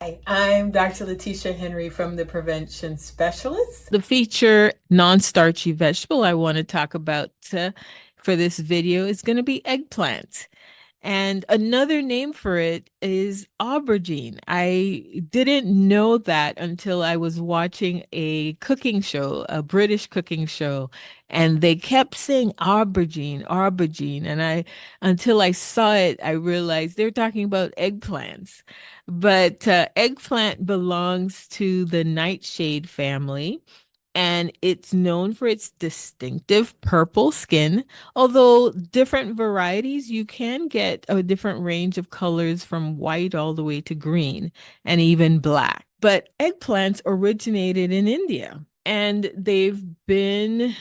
Hi, I'm Dr. Letitia Henry from the Prevention Specialists. The feature non-starchy vegetable I want to talk about for this video is going to be eggplant. And another name for it is aubergine. I didn't know that until I was watching a cooking show, a British cooking show, and they kept saying aubergine, aubergine. And until I saw it, I realized they're talking about eggplants. But eggplant belongs to the nightshade family and it's known for its distinctive purple skin. Although different varieties, you can get a different range of colors from white all the way to green and even black. But eggplants originated in India. And they've been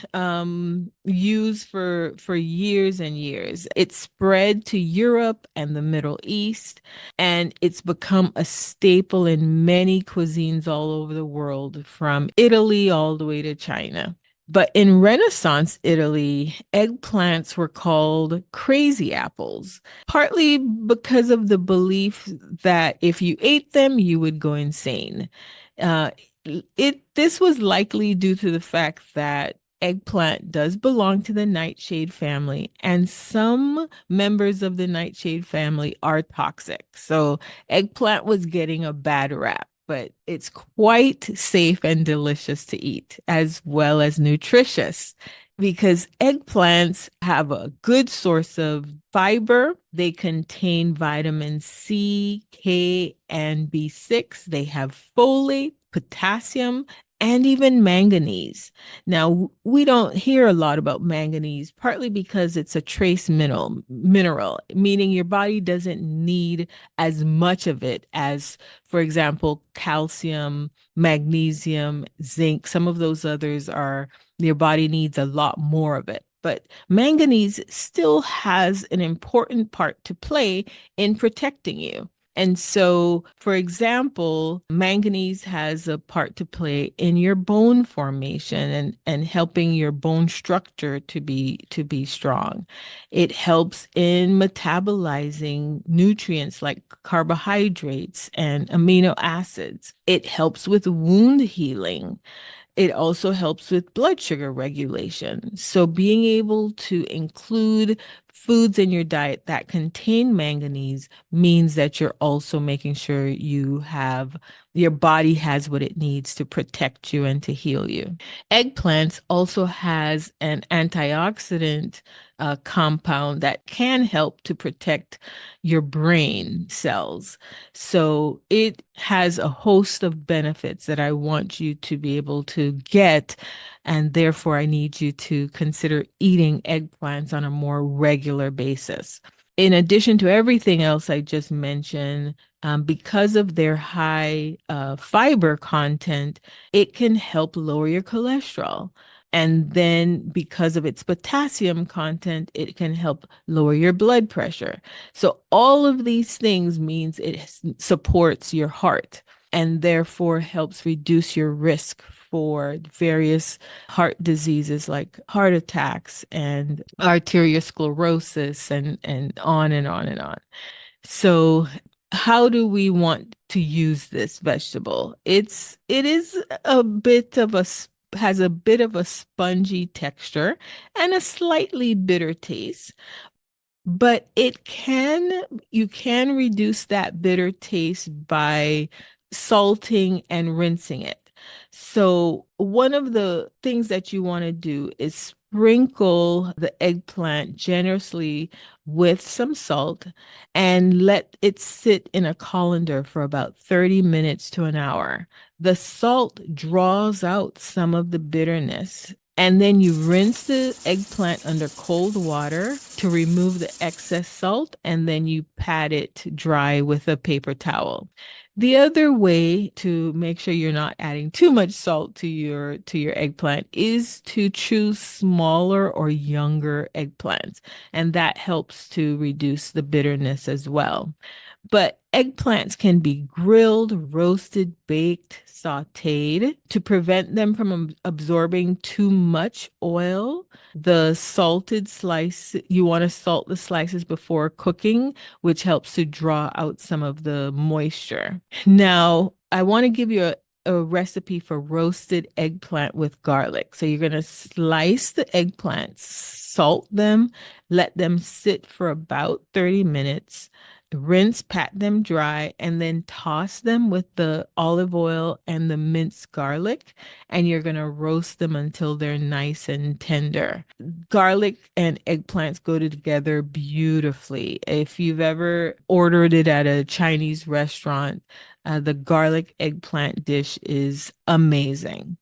used for years and years. It spread to Europe and the Middle East, and it's become a staple in many cuisines all over the world, from Italy all the way to China. But in Renaissance Italy, eggplants were called crazy apples, partly because of the belief that if you ate them, you would go insane. Uh, this was likely due to the fact that eggplant does belong to the nightshade family, and some members of the nightshade family are toxic. So eggplant was getting a bad rap, but it's quite safe and delicious to eat, as well as nutritious, because eggplants have a good source of fiber. They contain vitamin C, K, and B6. They have folate, potassium, and even manganese. Now, we don't hear a lot about manganese, partly because it's a trace mineral, meaning your body doesn't need as much of it as, for example, calcium, magnesium, zinc. Some of those others are your body needs a lot more of it. But manganese still has an important part to play in protecting you. And so, for example, manganese has a part to play in your bone formation and helping your bone structure to be strong. It helps in metabolizing nutrients like carbohydrates and amino acids. It helps with wound healing. It also helps with blood sugar regulation. So, being able to include foods in your diet that contain manganese means that you're also making sure your body has what it needs to protect you and to heal you. Eggplants also has an antioxidant compound that can help to protect your brain cells. So it has a host of benefits that I want you to be able to get. And therefore, I need you to consider eating eggplants on a more regular basis. In addition to everything else I just mentioned, because of their high fiber content, it can help lower your cholesterol. And then because of its potassium content, it can help lower your blood pressure. So all of these things means supports your heart and therefore helps reduce your risk for various heart diseases like heart attacks and arteriosclerosis and on and on and on. So how do we want to use this vegetable? It is a bit of a has a bit of a spongy texture and a slightly bitter taste, but you can reduce that bitter taste by salting and rinsing it. So one of the things that you want to do is sprinkle the eggplant generously with some salt and let it sit in a colander for about 30 minutes to an hour. The salt draws out some of the bitterness, and then you rinse the eggplant under cold water to remove the excess salt, and then you pat it dry with a paper towel. The other way to make sure you're not adding too much salt to your eggplant is to choose smaller or younger eggplants, and that helps to reduce the bitterness as well. But eggplants can be grilled, roasted, baked, sautéed to prevent them from absorbing too much oil. You want to salt the slices before cooking, which helps to draw out some of the moisture. Now, I want to give you a recipe for roasted eggplant with garlic. So you're going to slice the eggplants, salt them, let them sit for about 30 minutes, rinse, pat them dry, and then toss them with the olive oil and the minced garlic. And you're going to roast them until they're nice and tender. Garlic and eggplants go together beautifully. If you've ever ordered it at a Chinese restaurant, the garlic eggplant dish is amazing.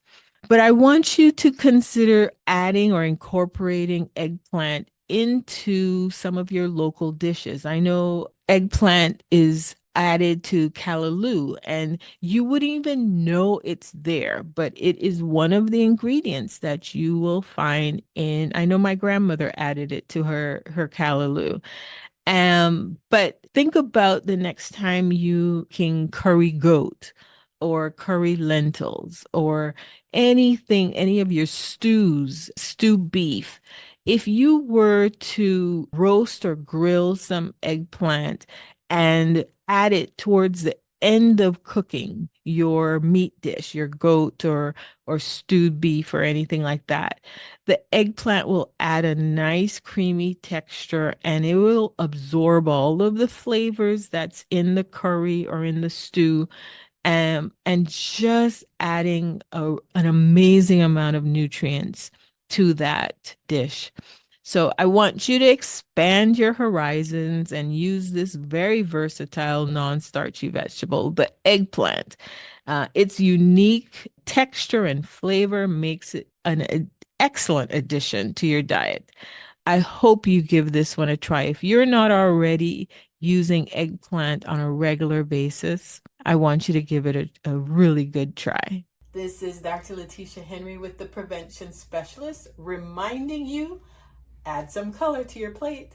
But I want you to consider adding or incorporating eggplant into some of your local dishes. I know eggplant is added to callaloo, and you wouldn't even know it's there, but it is one of the ingredients that you will find in. I know my grandmother added it to her callaloo. But think about the next time you can curry goat or curry lentils or anything, any of your stews, stew beef. If you were to roast or grill some eggplant and add it towards the end of cooking your meat dish, your goat or stewed beef or anything like that, the eggplant will add a nice creamy texture and it will absorb all of the flavors that's in the curry or in the stew, and just adding an amazing amount of nutrients to that dish. So I want you to expand your horizons and use this very versatile non-starchy vegetable, the eggplant. Its unique texture and flavor makes it an excellent addition to your diet. I hope you give this one a try. If you're not already using eggplant on a regular basis, I want you to give it a really good try. This is Dr. Letitia Henry with the Prevention Specialist, reminding you, add some color to your plate.